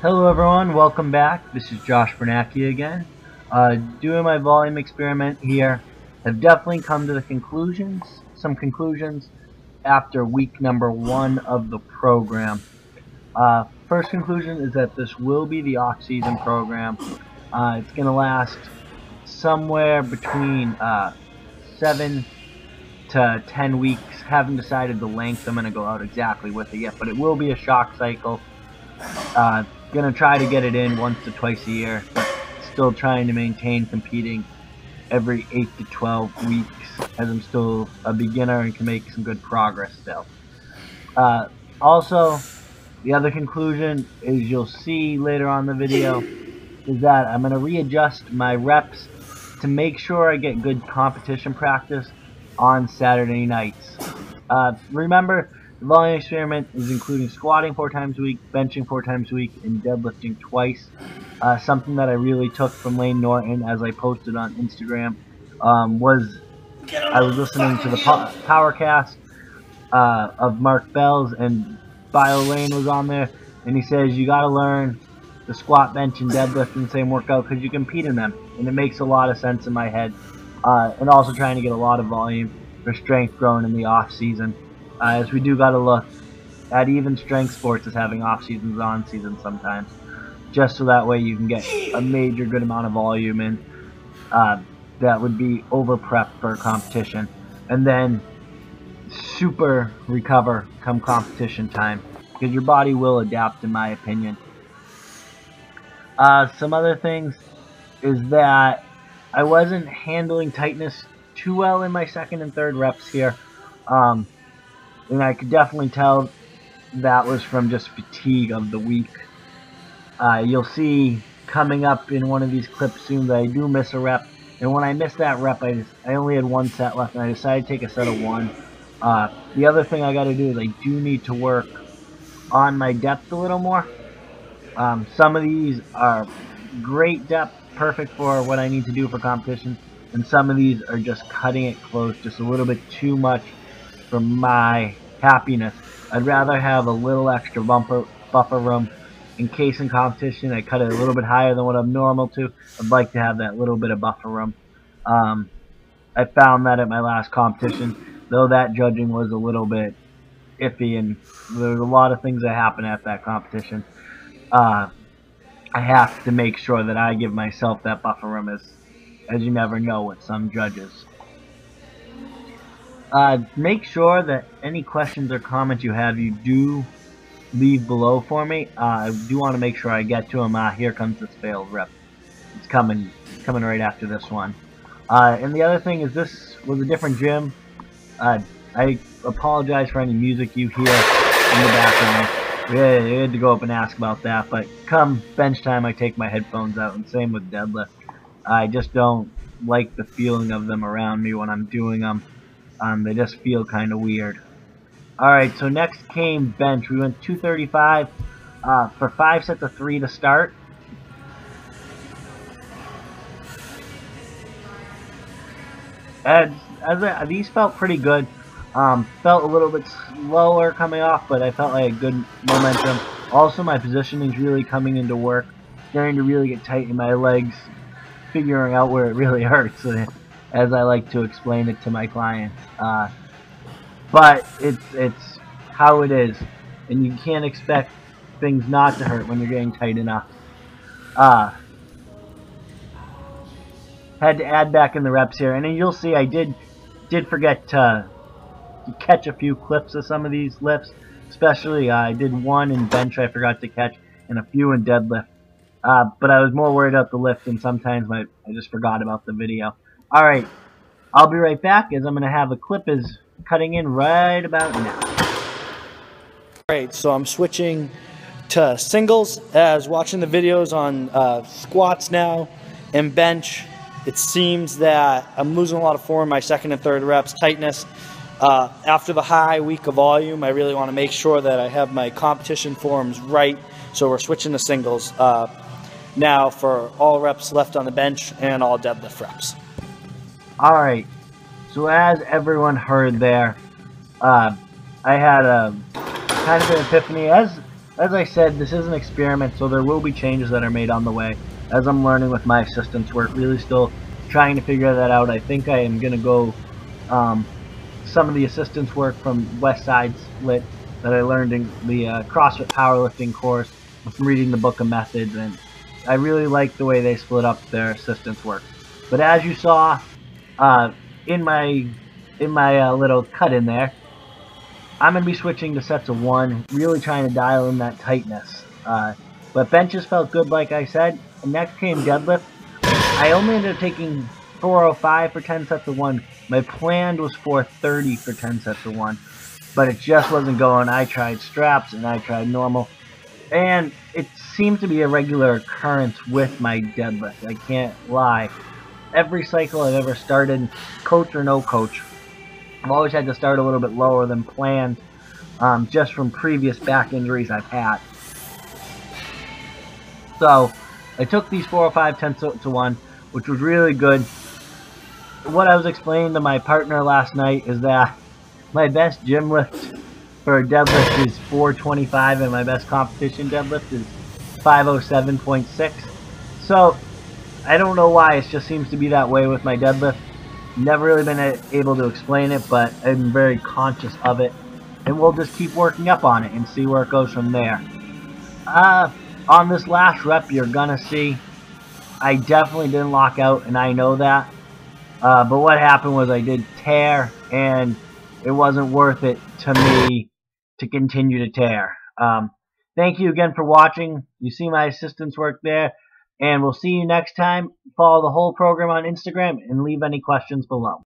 Hello everyone, welcome back. This is Josh Biernacki again. Doing my volume experiment here. Have definitely come to the some conclusions after week number 1 of the program. First conclusion is that this will be the off-season program. It's going to last somewhere between 7 to 10 weeks. Haven't decided the length I'm going to go out exactly with it yet, but it will be a shock cycle. Gonna try to get it in once to twice a year, but still trying to maintain competing every 8 to 12 weeks, as I'm still a beginner and can make some good progress still. Also, the other conclusion is you'll see later on in the video is that I'm gonna readjust my reps to make sure I get good competition practice on Saturday nights. Remember, the volume experiment is including squatting 4 times a week, benching 4 times a week, and deadlifting twice. Something that I really took from Lane Norton, as I posted on Instagram, was I was listening to the Powercast of Mark Bell's, and Bio Lane was on there, and he says you got to learn the squat, bench, and deadlift in the same workout because you compete in them, and it makes a lot of sense in my head. And also trying to get a lot of volume for strength growing in the off season. As we do got to look at even strength sports as having off seasons, on seasons sometimes, just so that way you can get a major good amount of volume in. That would be over prep for competition, and then super recover come competition time, because your body will adapt, in my opinion. Some other things is that I wasn't handling tightness too well in my second and third reps here. And I could definitely tell that was from just fatigue of the week. You'll see coming up in one of these clips soon that I do miss a rep. And when I missed that rep, I only had 1 set left, and I decided to take a set of 1. The other thing I got to do is I do need to work on my depth a little more. Some of these are great depth, perfect for what I need to do for competition. And some of these are just cutting it close, just a little bit too much for my happiness. I'd rather have a little extra buffer room in case in competition I cut it a little bit higher than what I'm normal to. I'd like to have that little bit of buffer room. I found that at my last competition, though that judging was a little bit iffy, and there's a lot of things that happen at that competition. I have to make sure that I give myself that buffer room, as you never know with some judges. Make sure that any questions or comments you have, you do leave below for me. I do want to make sure I get to them. Here comes this failed rep. It's coming right after this one. And the other thing is, this was a different gym. I apologize for any music you hear in the background. We had to go up and ask about that, but come bench time I take my headphones out, and same with deadlift. I just don't like the feeling of them around me when I'm doing them. They just feel kind of weird. Alright, so next came bench. We went 235 for 5 sets of 3 to start. These felt pretty good. Felt a little bit slower coming off, but I felt like a good momentum. Also, my positioning is really coming into work. Starting to really get tight in my legs, figuring out where it really hurts, as I like to explain it to my clients. But it's how it is, and you can't expect things not to hurt when you're getting tight enough. Had to add back in the reps here, and then you'll see I did forget to catch a few clips of some of these lifts. Especially I did 1 in bench I forgot to catch, and a few in deadlift. But I was more worried about the lift, and sometimes I just forgot about the video. Alright, I'll be right back, as I'm going to have a clip is cutting in right about now. Alright, so I'm switching to singles, as watching the videos on squats now and bench. It seems that I'm losing a lot of form in my second and third reps, tightness. After the high week of volume, I really want to make sure that I have my competition forms right, so we're switching to singles now for all reps left on the bench and all deadlift reps. Alright, so as everyone heard there, I had a kind of an epiphany, as as I said, this is an experiment, so there will be changes that are made on the way as I'm learning with my assistance work. Really still trying to figure that out. I think I am going to go some of the assistance work from West Side Split that I learned in the CrossFit powerlifting course from reading the book of methods, and I really like the way they split up their assistance work. But as you saw uh, in my little cut in there, I'm going to be switching to sets of one, really trying to dial in that tightness. But benches felt good, like I said. Next came deadlift. I only ended up taking 405 for 10 sets of one. My plan was 430 for 10 sets of one, but it just wasn't going. I tried straps and I tried normal, and it seemed to be a regular occurrence with my deadlift. I can't lie. Every cycle I've ever started, coach or no coach, I've always had to start a little bit lower than planned, just from previous back injuries I've had. So I took these 405 10 to 1, which was really good. What I was explaining to my partner last night is that my best gym lift for a deadlift is 425 and my best competition deadlift is 507.6. So I don't know why, it just seems to be that way with my deadlift. Never really been able to explain it, but I'm very conscious of it. And we'll just keep working up on it and see where it goes from there. On this last rep, you're going to see I definitely didn't lock out, and I know that. But what happened was I did tear, and it wasn't worth it to me to continue to tear. Thank you again for watching. You see my assistance work there, and we'll see you next time. Follow the whole program on Instagram and leave any questions below.